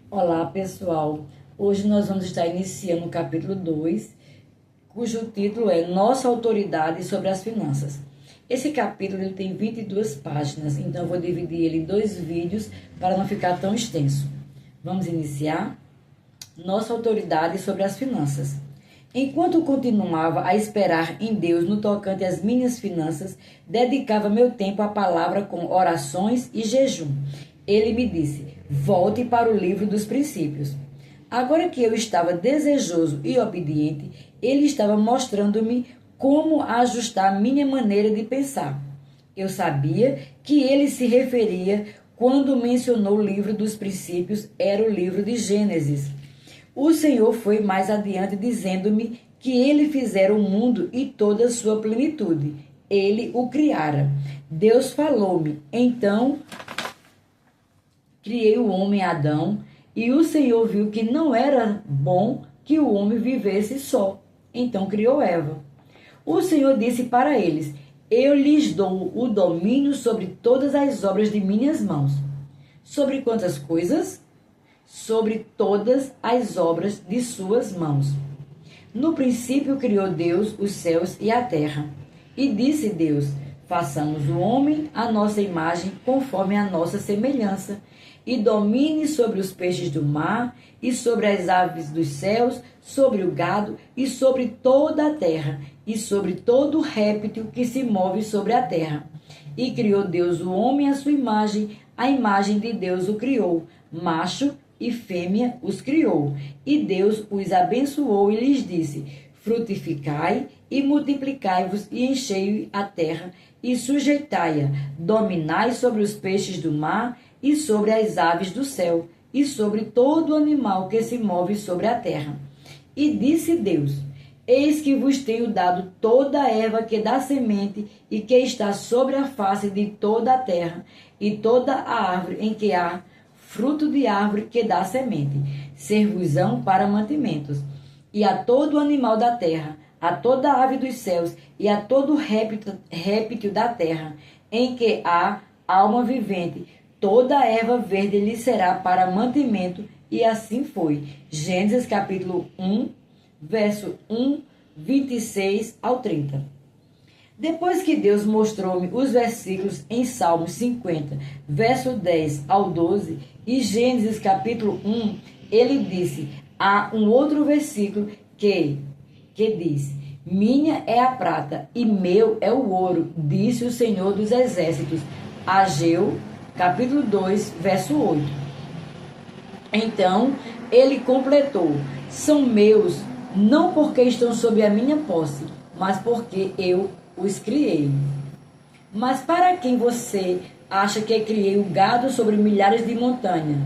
Olá, pessoal. Hoje nós vamos estar iniciando o capítulo 2, cujo título é Nossa Autoridade sobre as Finanças. Esse capítulo ele tem 22 páginas, então eu vou dividir ele em 2 vídeos para não ficar tão extenso. Vamos iniciar? Nossa Autoridade sobre as Finanças. Enquanto continuava a esperar em Deus no tocante às minhas finanças, dedicava meu tempo à palavra com orações e jejum. Ele me disse: volte para o livro dos princípios. Agora que eu estava desejoso e obediente, ele estava mostrando-me como ajustar minha maneira de pensar. Eu sabia que ele se referia, quando mencionou o livro dos princípios, era o livro de Gênesis. O Senhor foi mais adiante dizendo-me que ele fizera o mundo e toda a sua plenitude. Ele o criara. Deus falou-me: então criei o homem Adão, e o Senhor viu que não era bom que o homem vivesse só. Então criou Eva. O Senhor disse para eles: eu lhes dou o domínio sobre todas as obras de minhas mãos. Sobre quantas coisas? Sobre todas as obras de suas mãos. No princípio criou Deus os céus e a terra. E disse Deus: façamos o homem à nossa imagem, conforme a nossa semelhança, e domine sobre os peixes do mar, e sobre as aves dos céus, sobre o gado, e sobre toda a terra, e sobre todo réptil que se move sobre a terra. E criou Deus o homem à sua imagem, a imagem de Deus o criou, macho e fêmea os criou. E Deus os abençoou e lhes disse: frutificai e multiplicai-vos e enchei a terra e sujeitai-a, dominai sobre os peixes do mar e sobre as aves do céu e sobre todo animal que se move sobre a terra. E disse Deus: eis que vos tenho dado toda a erva que dá semente e que está sobre a face de toda a terra, e toda a árvore em que há fruto de árvore que dá semente, servos-ão para mantimentos. E a todo animal da terra, a toda ave dos céus, e a todo réptil da terra, em que há alma vivente, toda a erva verde lhe será para mantimento, e assim foi. Gênesis capítulo 1, verso 1, 26 ao 30. Depois que Deus mostrou-me os versículos em Salmos 50, verso 10 ao 12, e Gênesis capítulo 1, ele disse: há um outro versículo que diz: minha é a prata e meu é o ouro, disse o Senhor dos Exércitos. Ageu capítulo 2, verso 8. Então ele completou: são meus, não porque estão sob a minha posse, mas porque eu os criei. Mas para quem você acha que criei o gado sobre milhares de montanhas,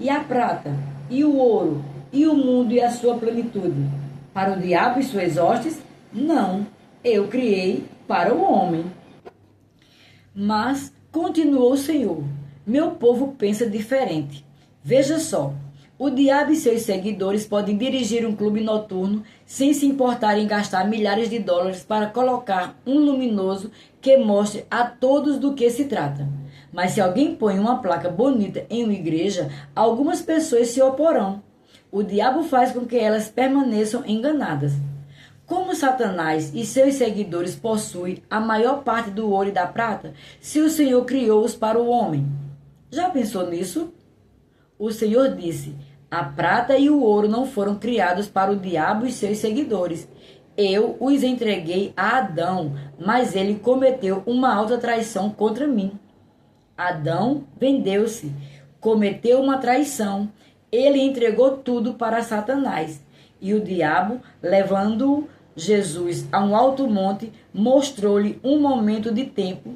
e a prata, e o ouro, e o mundo e a sua plenitude? Para o diabo e suas hostes? Não, eu criei para o homem. Mas, continuou o Senhor, meu povo pensa diferente. Veja só, o diabo e seus seguidores podem dirigir um clube noturno sem se importar em gastar milhares de dólares para colocar um luminoso que mostre a todos do que se trata. Mas se alguém põe uma placa bonita em uma igreja, algumas pessoas se oporão. O diabo faz com que elas permaneçam enganadas. Como Satanás e seus seguidores possuem a maior parte do ouro e da prata, se o Senhor criou-os para o homem? Já pensou nisso? O Senhor disse: a prata e o ouro não foram criados para o diabo e seus seguidores. Eu os entreguei a Adão, mas ele cometeu uma alta traição contra mim. Adão vendeu-se, cometeu uma traição. Ele entregou tudo para Satanás. E o diabo, levando Jesus a um alto monte, mostrou-lhe um momento de tempo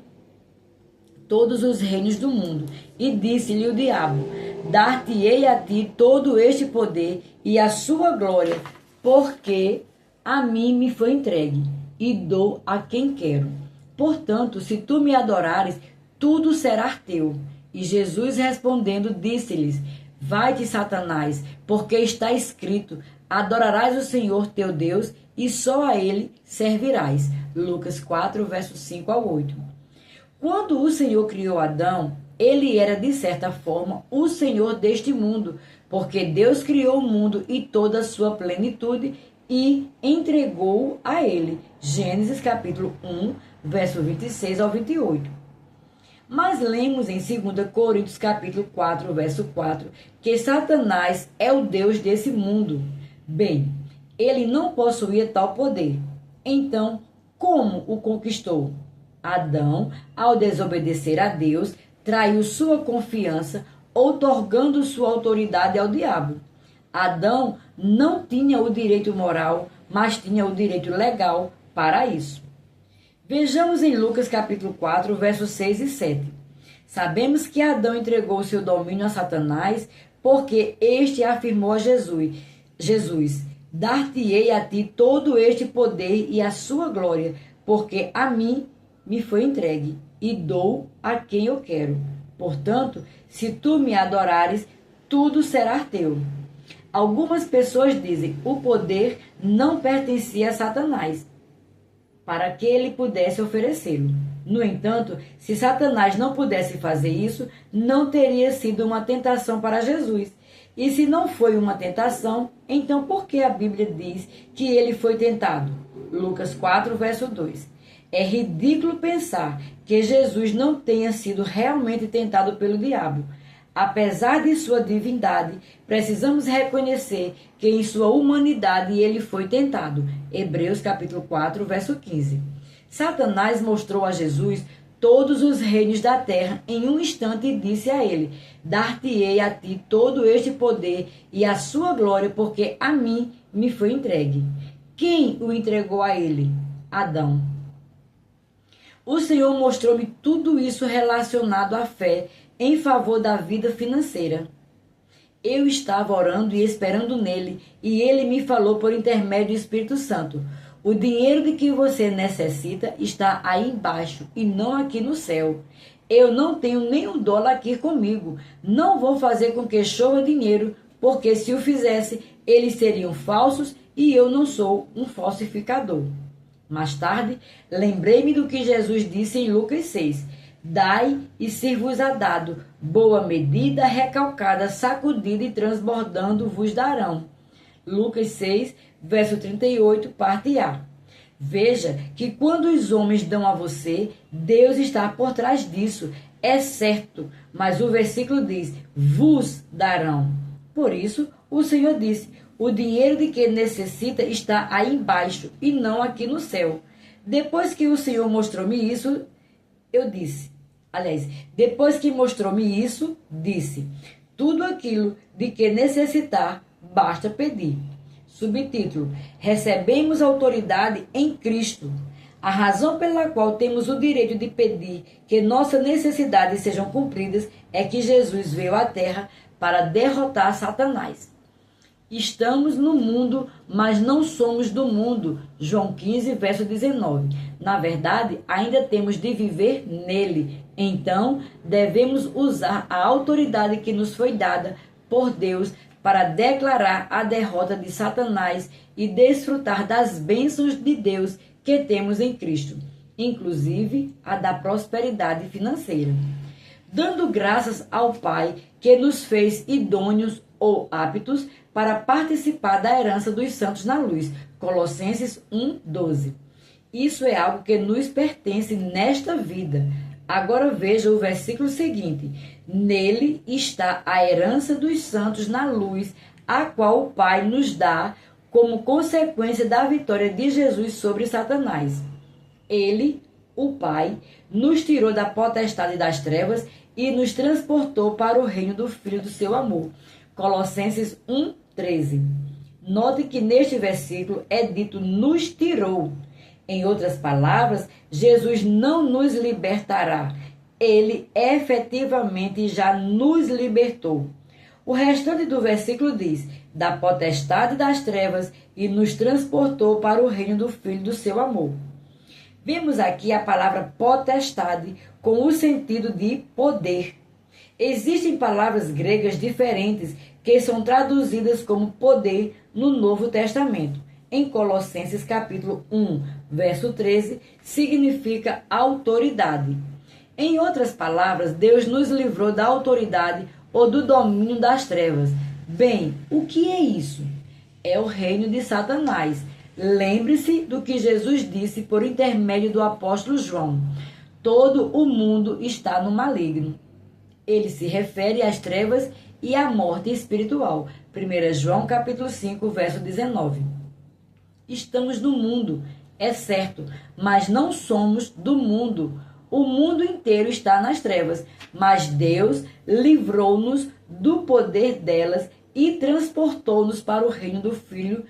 todos os reinos do mundo. E disse-lhe o diabo: dar-te-ei a ti todo este poder e a sua glória, porque a mim me foi entregue, e dou a quem quero. Portanto, se tu me adorares, tudo será teu. E Jesus respondendo disse-lhes: vai-te, Satanás, porque está escrito: adorarás o Senhor teu Deus, e só a ele servirás. Lucas 4, versos 5 ao 8. Quando o Senhor criou Adão, ele era, de certa forma, o senhor deste mundo, porque Deus criou o mundo e toda a sua plenitude e entregou a ele. Gênesis capítulo 1, verso 26 ao 28. Mas lemos em 2 Coríntios capítulo 4, verso 4, que Satanás é o Deus desse mundo. Bem, ele não possuía tal poder. Então, como o conquistou? Adão, ao desobedecer a Deus, traiu sua confiança, outorgando sua autoridade ao diabo. Adão não tinha o direito moral, mas tinha o direito legal para isso. Vejamos em Lucas capítulo 4, versos 6 e 7. Sabemos que Adão entregou seu domínio a Satanás, porque este afirmou a Jesus, dar-te-ei a ti todo este poder e a sua glória, porque a mim me foi entregue, e dou a quem eu quero. Portanto, se tu me adorares, tudo será teu. Algumas pessoas dizem, o poder não pertencia a Satanás, para que ele pudesse oferecê-lo. No entanto, se Satanás não pudesse fazer isso, não teria sido uma tentação para Jesus. E se não foi uma tentação, então por que a Bíblia diz que ele foi tentado? Lucas 4, verso 2. É ridículo pensar que Jesus não tenha sido realmente tentado pelo diabo. Apesar de sua divindade, precisamos reconhecer que em sua humanidade ele foi tentado. Hebreus capítulo 4, verso 15. Satanás mostrou a Jesus todos os reinos da terra em um instante e disse a ele, dar-te-ei a ti todo este poder e a sua glória, porque a mim me foi entregue. Quem o entregou a ele? Adão. O Senhor mostrou-me tudo isso relacionado à fé em favor da vida financeira. Eu estava orando e esperando nele, e ele me falou por intermédio do Espírito Santo. O dinheiro de que você necessita está aí embaixo e não aqui no céu. Eu não tenho nenhum dólar aqui comigo. Não vou fazer com que chova dinheiro, porque se o fizesse, eles seriam falsos e eu não sou um falsificador. Mais tarde, lembrei-me do que Jesus disse em Lucas 6. Dai e ser-vos-á dado, boa medida, recalcada, sacudida e transbordando vos darão. Lucas 6, verso 38, parte A. Veja que quando os homens dão a você, Deus está por trás disso, é certo, mas o versículo diz, vos darão. Por isso, o Senhor disse, o dinheiro de que necessita está aí embaixo e não aqui no céu. Depois que o Senhor mostrou-me isso, depois que mostrou-me isso, disse, tudo aquilo de que necessitar, basta pedir. Subtítulo, recebemos autoridade em Cristo. A razão pela qual temos o direito de pedir que nossas necessidades sejam cumpridas é que Jesus veio à terra para derrotar Satanás. Estamos no mundo, mas não somos do mundo. João 15, verso 19. Na verdade, ainda temos de viver nele. Então, devemos usar a autoridade que nos foi dada por Deus para declarar a derrota de Satanás e desfrutar das bênçãos de Deus que temos em Cristo, inclusive a da prosperidade financeira. Dando graças ao Pai que nos fez idôneos ou aptos para participar da herança dos santos na luz. Colossenses 1:12. Isso é algo que nos pertence nesta vida. Agora veja o versículo seguinte. Nele está a herança dos santos na luz, a qual o Pai nos dá como consequência da vitória de Jesus sobre Satanás. Ele, o Pai, nos tirou da potestade das trevas e nos transportou para o reino do Filho do seu amor. Colossenses 1:13. Note que neste versículo é dito nos tirou. Em outras palavras, Jesus não nos libertará. Ele efetivamente já nos libertou. O restante do versículo diz, da potestade das trevas e nos transportou para o reino do Filho do seu amor. Vemos aqui a palavra potestade com o sentido de poder. Existem palavras gregas diferentes que são traduzidas como poder no Novo Testamento. Em Colossenses capítulo 1, verso 13, significa autoridade. Em outras palavras, Deus nos livrou da autoridade ou do domínio das trevas. Bem, o que é isso? É o reino de Satanás. Lembre-se do que Jesus disse por intermédio do apóstolo João: todo o mundo está no maligno. Ele se refere às trevas e à morte espiritual. 1 João capítulo 5, verso 19. Estamos no mundo, é certo, mas não somos do mundo. O mundo inteiro está nas trevas, mas Deus livrou-nos do poder delas e transportou-nos para o reino do Filho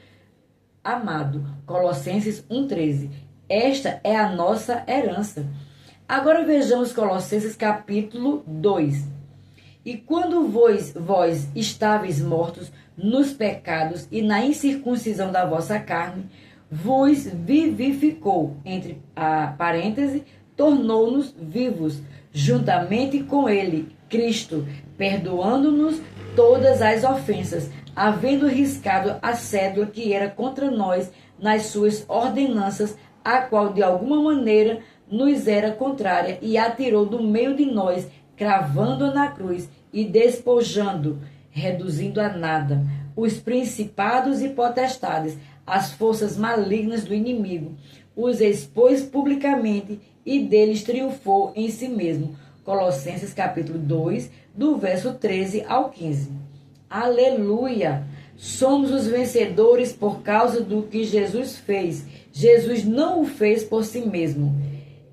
amado. Colossenses 1,13. Esta é a nossa herança. Agora vejamos Colossenses capítulo 2. E quando vós estáveis mortos nos pecados e na incircuncisão da vossa carne, vos vivificou, entre parênteses, tornou-nos vivos, juntamente com ele, Cristo, perdoando-nos todas as ofensas, havendo riscado a cédula que era contra nós nas suas ordenanças, a qual de alguma maneira nos era contrária, e atirou do meio de nós, cravando-a na cruz e despojando, reduzindo a nada, os principados e potestades, as forças malignas do inimigo, os expôs publicamente e deles triunfou em si mesmo. Colossenses capítulo 2, do verso 13 ao 15. Aleluia! Somos os vencedores por causa do que Jesus fez. Jesus não o fez por si mesmo.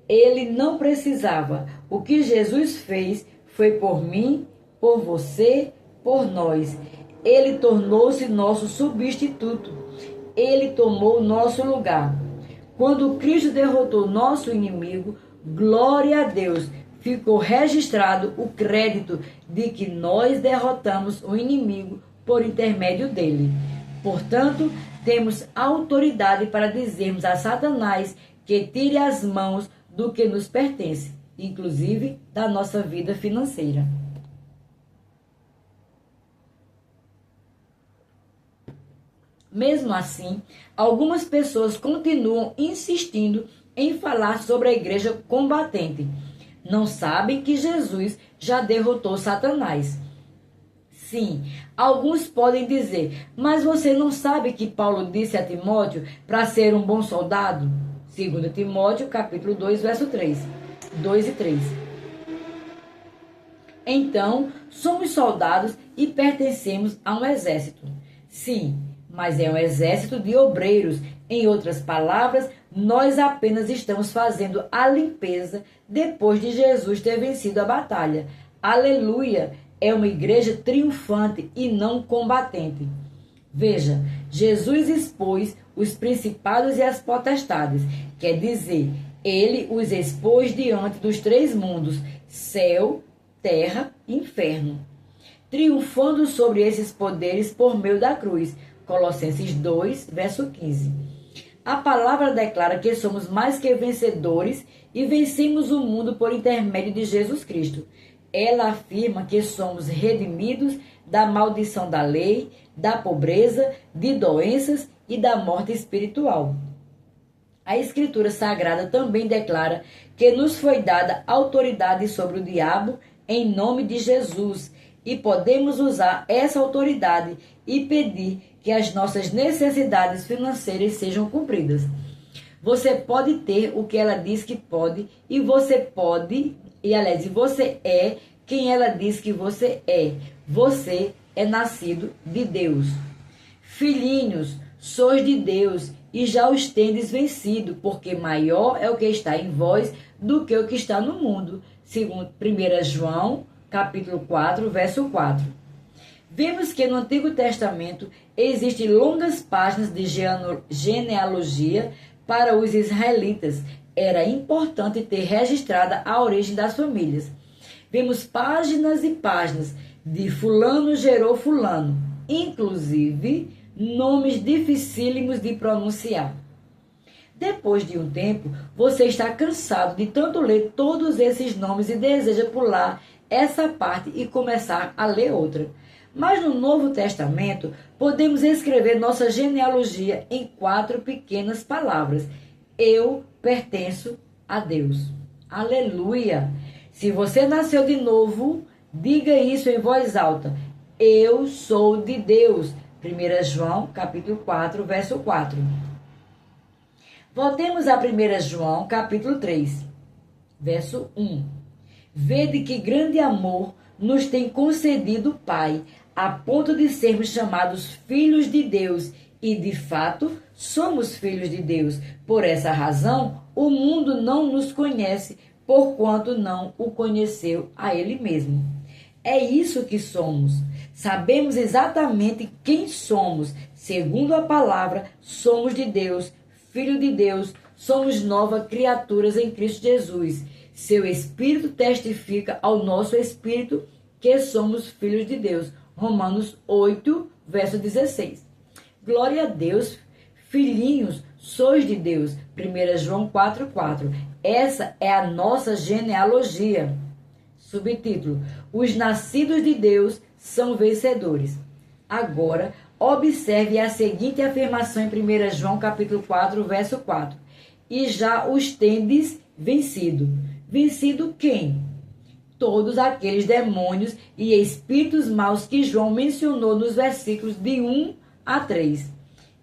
Ele não precisava. O que Jesus fez foi por mim, por você, por nós. Ele tornou-se nosso substituto. Ele tomou nosso lugar. Quando Cristo derrotou nosso inimigo, glória a Deus, ficou registrado o crédito de que nós derrotamos o inimigo por intermédio dele. Portanto, temos autoridade para dizermos a Satanás que tire as mãos do que nos pertence, inclusive da nossa vida financeira. Mesmo assim, algumas pessoas continuam insistindo em falar sobre a igreja combatente. Não sabem que Jesus já derrotou Satanás. Sim, alguns podem dizer, mas você não sabe que Paulo disse a Timóteo para ser um bom soldado? 2 Timóteo, capítulo 2, verso 3. 2 e 3. Então, somos soldados e pertencemos a um exército. Sim, mas é um exército de obreiros. Em outras palavras, nós apenas estamos fazendo a limpeza depois de Jesus ter vencido a batalha. Aleluia! É uma igreja triunfante e não combatente. Veja, Jesus expôs os principados e as potestades. Quer dizer, ele os expôs diante dos três mundos, céu, terra e inferno, triunfando sobre esses poderes por meio da cruz. Colossenses 2, verso 15. A palavra declara que somos mais que vencedores e vencemos o mundo por intermédio de Jesus Cristo. Ela afirma que somos redimidos da maldição da lei, da pobreza, de doenças e da morte espiritual. A Escritura Sagrada também declara que nos foi dada autoridade sobre o diabo em nome de Jesus e podemos usar essa autoridade e pedir que as nossas necessidades financeiras sejam cumpridas. Você pode ter o que ela diz que pode e você é quem ela diz que você é. Você é nascido de Deus. Filhinhos, sois de Deus e já os tendes vencido, porque maior é o que está em vós do que o que está no mundo. Segundo 1 João, capítulo 4, verso 4. Vemos que no Antigo Testamento existem longas páginas de genealogia para os israelitas. Era importante ter registrada a origem das famílias. Vemos páginas e páginas de fulano gerou fulano, inclusive nomes dificílimos de pronunciar. Depois de um tempo, você está cansado de tanto ler todos esses nomes e deseja pular essa parte e começar a ler outra. Mas no Novo Testamento, podemos escrever nossa genealogia em 4 pequenas palavras. Eu pertenço a Deus. Aleluia! Se você nasceu de novo, diga isso em voz alta. Eu sou de Deus. 1 João, capítulo 4, verso 4. Voltemos a 1 João, capítulo 3, verso 1. Vede que grande amor nos tem concedido o Pai, a ponto de sermos chamados filhos de Deus, e de fato somos filhos de Deus. Por essa razão, o mundo não nos conhece, porquanto não o conheceu a Ele mesmo. É isso que somos. Sabemos exatamente quem somos. Segundo a palavra, somos de Deus, filho de Deus, somos novas criaturas em Cristo Jesus. Seu Espírito testifica ao nosso Espírito que somos filhos de Deus. Romanos 8, verso 16. Glória a Deus, filhinhos, sois de Deus. 1 João 4, 4. Essa é a nossa genealogia. Subtítulo: Os nascidos de Deus são vencedores. Agora, observe a seguinte afirmação em 1 João capítulo 4, verso 4. E já os tendes vencido. Vencido quem? Todos aqueles demônios e espíritos maus que João mencionou nos versículos de 1 a 3.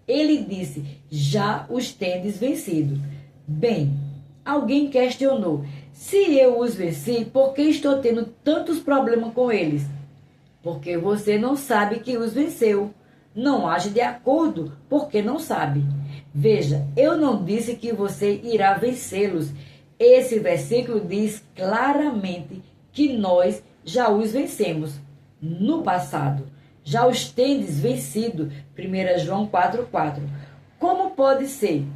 Ele disse, já os tendes vencido. Bem, alguém questionou, se eu os venci, por que estou tendo tantos problemas com eles? Porque você não sabe que os venceu. Não age de acordo, porque não sabe. Veja, eu não disse que você irá vencê-los. Esse versículo diz claramente que nós já os vencemos no passado. Já os tendes vencido. 1 João 4, 4. Como pode ser?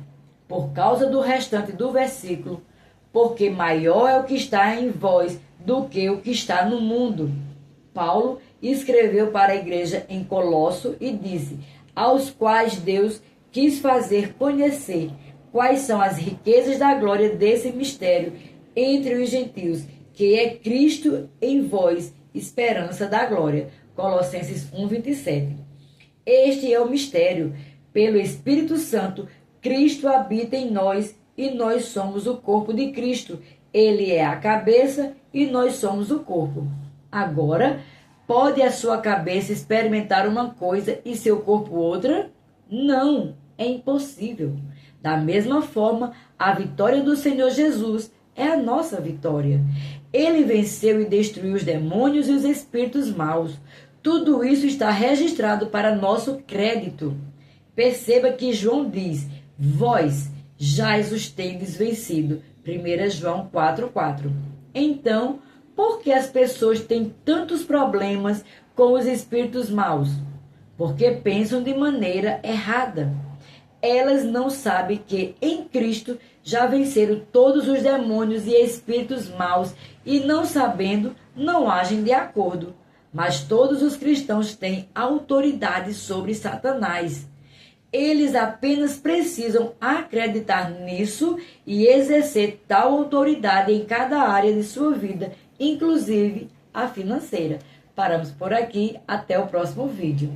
Por causa do restante do versículo. Porque maior é o que está em vós do que o que está no mundo. Paulo escreveu para a igreja em Colosso e disse, aos quais Deus quis fazer conhecer quais são as riquezas da glória desse mistério entre os gentios, que é Cristo em vós, esperança da glória. Colossenses 1, 27. Este é o mistério. Pelo Espírito Santo, Cristo habita em nós e nós somos o corpo de Cristo. Ele é a cabeça e nós somos o corpo. Agora, pode a sua cabeça experimentar uma coisa e seu corpo outra? Não, é impossível. Da mesma forma, a vitória do Senhor Jesus é a nossa vitória. Ele venceu e destruiu os demônios e os espíritos maus. Tudo isso está registrado para nosso crédito. Perceba que João diz, vós já os tendes vencido. 1 João 4, 4. Então, por que as pessoas têm tantos problemas com os espíritos maus? Porque pensam de maneira errada. Elas não sabem que em Cristo já venceram todos os demônios e espíritos maus e, não sabendo, não agem de acordo. Mas todos os cristãos têm autoridade sobre Satanás. Eles apenas precisam acreditar nisso e exercer tal autoridade em cada área de sua vida, inclusive a financeira. Paramos por aqui, até o próximo vídeo.